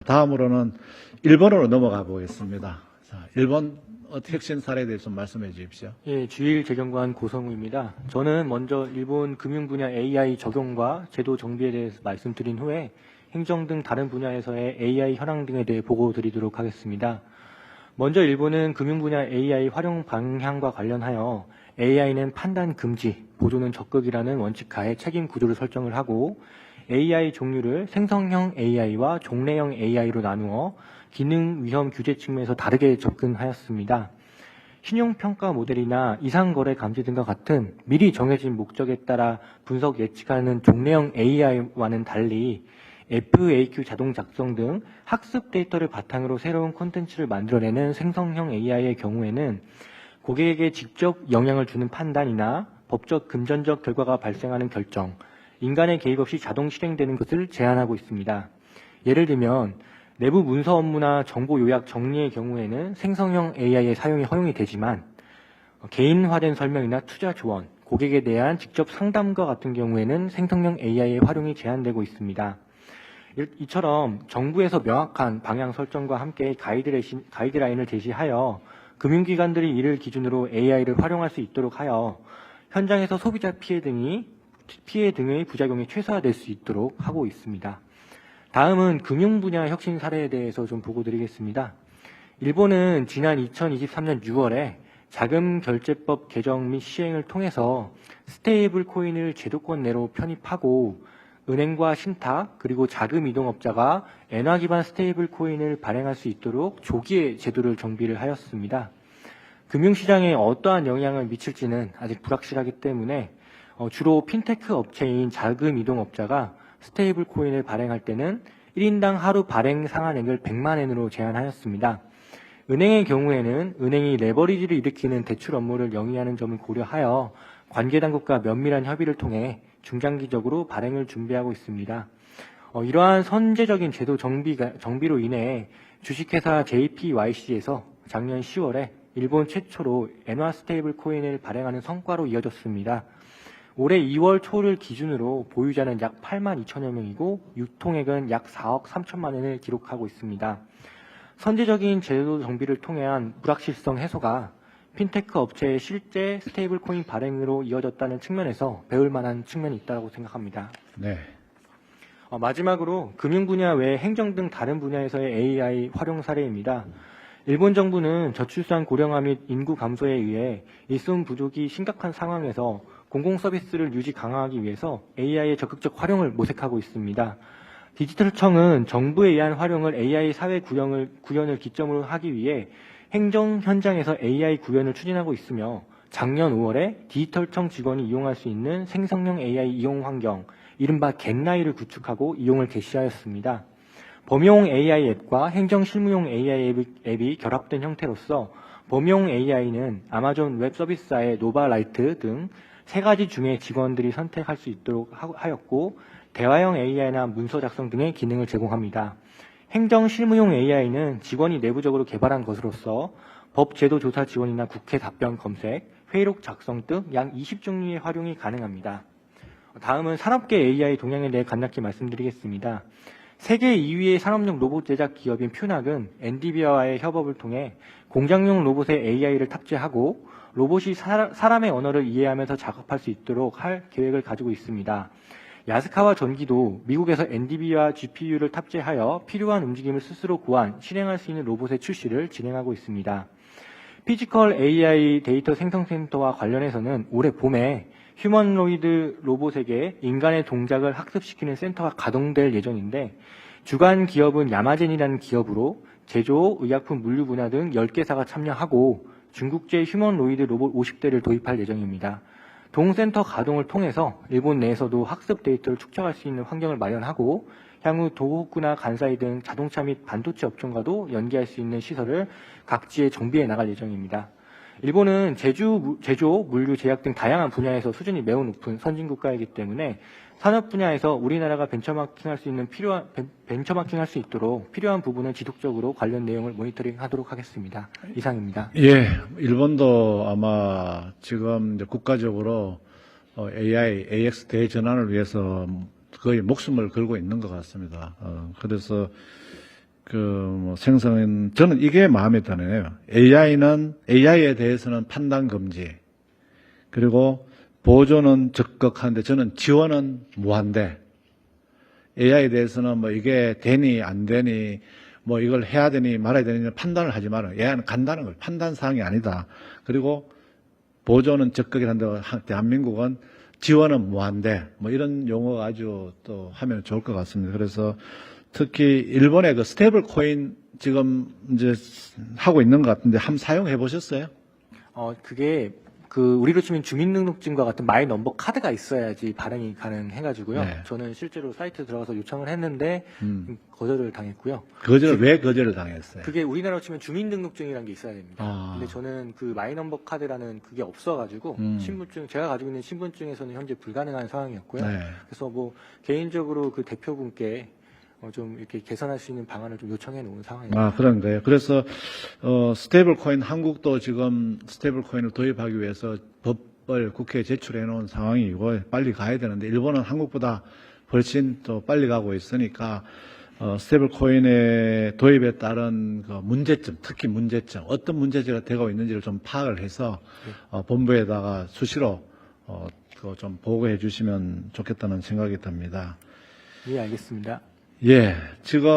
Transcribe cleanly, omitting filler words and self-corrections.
다음으로는 일본으로 넘어가 보겠습니다. 자, 일본 혁신 사례에 대해서 좀 말씀해 주십시오. 예, 주일재경관 고성우입니다. 저는 먼저 일본 금융 분야 AI 적용과 제도 정비에 대해서 말씀드린 후에 행정 등 다른 분야에서의 AI 현황 등에 대해 보고 드리도록 하겠습니다. 먼저 일본은 금융 분야 AI 활용 방향과 관련하여 AI는 판단 금지, 보조는 적극이라는 원칙하에 책임 구조를 설정을 하고 AI 종류를 생성형 AI와 종래형 AI로 나누어 기능 위험 규제 측면에서 다르게 접근하였습니다. 신용평가 모델이나 이상거래 감지 등과 같은 미리 정해진 목적에 따라 분석 예측하는 종래형 AI와는 달리 FAQ 자동 작성 등 학습 데이터를 바탕으로 새로운 콘텐츠를 만들어내는 생성형 AI의 경우에는 고객에게 직접 영향을 주는 판단이나 법적 금전적 결과가 발생하는 결정, 인간의 개입 없이 자동 실행되는 것을 제한하고 있습니다. 예를 들면 내부 문서 업무나 정보 요약 정리의 경우에는 생성형 AI의 사용이 허용이 되지만 개인화된 설명이나 투자 조언, 고객에 대한 직접 상담과 같은 경우에는 생성형 AI의 활용이 제한되고 있습니다. 이처럼 정부에서 명확한 방향 설정과 함께 가이드라인을 제시하여 금융기관들이 이를 기준으로 AI를 활용할 수 있도록 하여 현장에서 소비자 피해 등의 부작용이 최소화될 수 있도록 하고 있습니다. 다음은 금융 분야 혁신 사례에 대해서 좀 보고 드리겠습니다. 일본은 지난 2023년 6월에 자금결제법 개정 및 시행을 통해서 스테이블 코인을 제도권 내로 편입하고 은행과 신탁 그리고 자금 이동업자가 엔화 기반 스테이블 코인을 발행할 수 있도록 조기에 제도를 정비를 하였습니다. 금융시장에 어떠한 영향을 미칠지는 아직 불확실하기 때문에 주로 핀테크 업체인 자금 이동업자가 스테이블 코인을 발행할 때는 1인당 하루 발행 상한액을 100만 엔으로 제한하였습니다. 은행의 경우에는 은행이 레버리지를 일으키는 대출 업무를 영위하는 점을 고려하여 관계당국과 면밀한 협의를 통해 중장기적으로 발행을 준비하고 있습니다. 이러한 선제적인 제도 정비로 인해 주식회사 JPYC에서 작년 10월에 일본 최초로 엔화 스테이블 코인을 발행하는 성과로 이어졌습니다. 올해 2월 초를 기준으로 보유자는 약 8만 2천여 명이고 유통액은 약 4억 3천만 원을 기록하고 있습니다. 선제적인 제도 정비를 통한 불확실성 해소가 핀테크 업체의 실제 스테이블 코인 발행으로 이어졌다는 측면에서 배울 만한 측면이 있다고 생각합니다. 네. 마지막으로 금융 분야 외 행정 등 다른 분야에서의 AI 활용 사례입니다. 일본 정부는 저출산 고령화 및 인구 감소에 의해 일손 부족이 심각한 상황에서 공공 서비스를 유지 강화하기 위해서 AI의 적극적 활용을 모색하고 있습니다. 디지털청은 정부에 의한 활용을 AI 사회 구현을 기점으로 하기 위해 행정 현장에서 AI 구현을 추진하고 있으며 작년 5월에 디지털청 직원이 이용할 수 있는 생성형 AI 이용 환경, 이른바 겟나이를 구축하고 이용을 개시하였습니다. 범용 AI 앱과 행정 실무용 AI 앱이 결합된 형태로서 범용 AI는 아마존 웹 서비스사의 노바라이트 등 3가지 중에 직원들이 선택할 수 있도록 하였고 대화형 AI나 문서 작성 등의 기능을 제공합니다. 행정 실무용 AI는 직원이 내부적으로 개발한 것으로서 법 제도 조사 지원이나 국회 답변 검색, 회의록 작성 등 약 20종류의 활용이 가능합니다. 다음은 산업계 AI 동향에 대해 간략히 말씀드리겠습니다. 세계 2위의 산업용 로봇 제작 기업인 퓨낙은 엔비디아와의 협업을 통해 공장용 로봇에 AI를 탑재하고 로봇이 사람의 언어를 이해하면서 작업할 수 있도록 할 계획을 가지고 있습니다. 야스카와 전기도 미국에서 엔비디아 GPU를 탑재하여 필요한 움직임을 스스로 실행할 수 있는 로봇의 출시를 진행하고 있습니다. 피지컬 AI 데이터 생성센터와 관련해서는 올해 봄에 휴머노이드 로봇에게 인간의 동작을 학습시키는 센터가 가동될 예정인데 주관 기업은 야마젠이라는 기업으로 제조, 의약품, 물류 분야 등 10개사가 참여하고 중국제 휴머노이드 로봇 50대를 도입할 예정입니다. 동센터 가동을 통해서 일본 내에서도 학습 데이터를 축적할 수 있는 환경을 마련하고 향후 도호쿠나 간사이 등 자동차 및 반도체 업종과도 연계할 수 있는 시설을 각지에 정비해 나갈 예정입니다. 일본은 제조, 물류, 제약 등 다양한 분야에서 수준이 매우 높은 선진국가이기 때문에 산업 분야에서 우리나라가 벤처마킹할 수 있도록 필요한 부분은 지속적으로 관련 내용을 모니터링하도록 하겠습니다. 이상입니다. 예, 일본도 아마 지금 이제 국가적으로 AI, AX 대전환을 위해서 거의 목숨을 걸고 있는 것 같습니다. 그래서 생성은, 저는 이게 마음에 드네요. AI에 대해서는 판단 금지, 그리고 보조는 적극한데, 저는 지원은 무한대. AI에 대해서는 뭐 이게 되니, 안 되니, 뭐 이걸 해야 되니, 말아야 되니, 판단을 하지 마라. AI는 간다는 걸, 판단사항이 아니다. 그리고 보조는 적극이란데, 대한민국은 지원은 무한대. 뭐 이런 용어가 아주 또 하면 좋을 것 같습니다. 그래서 특히 일본의 그 스테이블 코인 지금 이제 하고 있는 것 같은데 한번 사용해 보셨어요? 그게 우리로 치면 주민등록증과 같은 마이 넘버 카드가 있어야지 발행이 가능해가지고요. 네. 저는 실제로 사이트 들어가서 요청을 했는데 거절을 당했고요. 왜 거절을 당했어요? 그게 우리나라로 치면 주민등록증이라는 게 있어야 됩니다. 아. 근데 저는 그 마이 넘버 카드라는 그게 없어가지고 신분증 제가 가지고 있는 신분증에서는 현재 불가능한 상황이었고요. 네. 그래서 뭐 개인적으로 그 대표분께 좀 이렇게 개선할 수 있는 방안을 좀 요청해 놓은 상황입니다. 그런 거예요. 그래서, 스테이블 코인, 한국도 지금 스테이블 코인을 도입하기 위해서 법을 국회에 제출해 놓은 상황이고, 빨리 가야 되는데, 일본은 한국보다 훨씬 더 빨리 가고 있으니까, 스테이블 코인의 도입에 따른 그 문제점, 특히 문제점, 어떤 문제가 되고 있는지를 좀 파악을 해서, 본부에다가 수시로, 그거 좀 보고해 주시면 좋겠다는 생각이 듭니다. 예, 알겠습니다. 예, 지금